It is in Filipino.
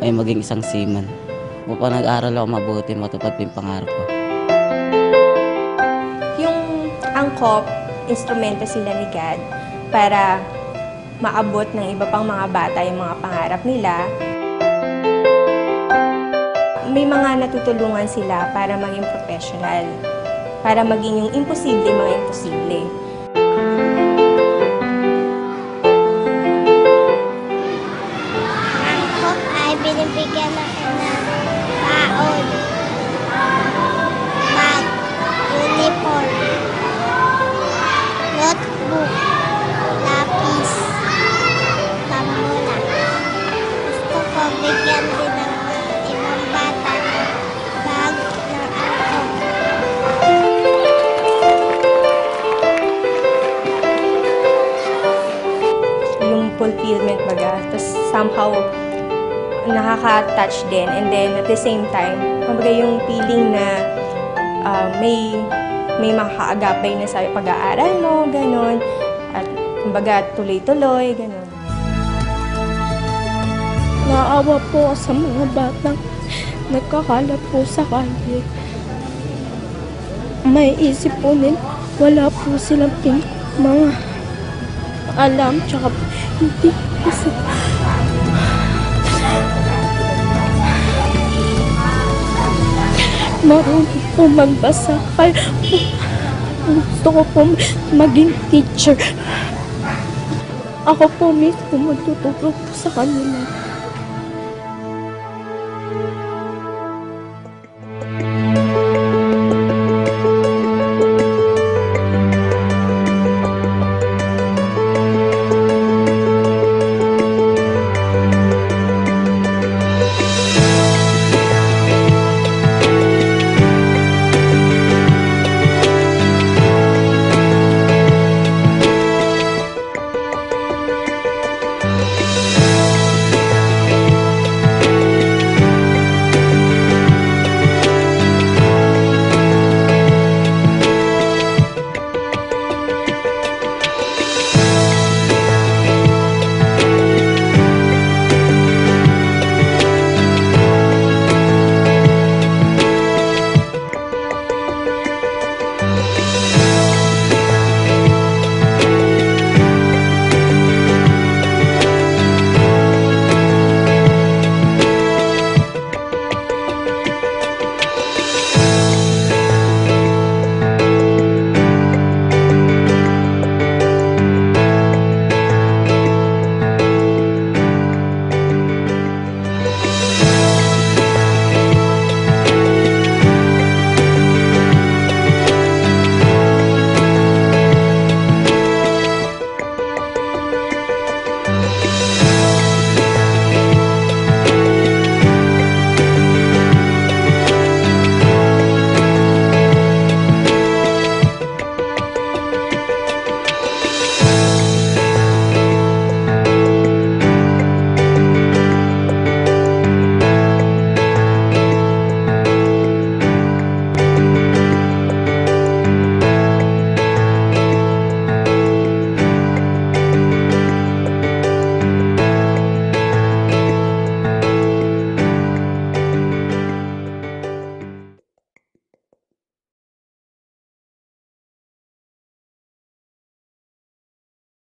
ay maging isang seaman. Upang nag-aral ako mabuti, matupad yung pangarap ko. Yung angkop, instrumento sila ni God para maabot ng iba pang mga bata yung mga pangarap nila. May mga natutulungan sila para maging professional, para maging yung imposible, mga imposible. Angkop ay binibigyan ako ng baon, bag, uniform, notebook, lapis, pamula. Gusto ko bigyan din ng ibang bata ng bag ng angkop. Yung fulfillment baga, tapos somehow nakaka-touch din, and then at the same time, kumbaga yung feeling na may makaagapay na sa pag-aaral mo, gano'n, at kumbaga tuloy-tuloy, gano'n. Naawa po sa mga batang nagkakalat po sa kalye. May isip po nila, wala po silang mga alam, tsaka hindi isip. Marunong po magbasa, kaya gusto ko po maging teacher. Ako po mismo magtuturo po sa kanila.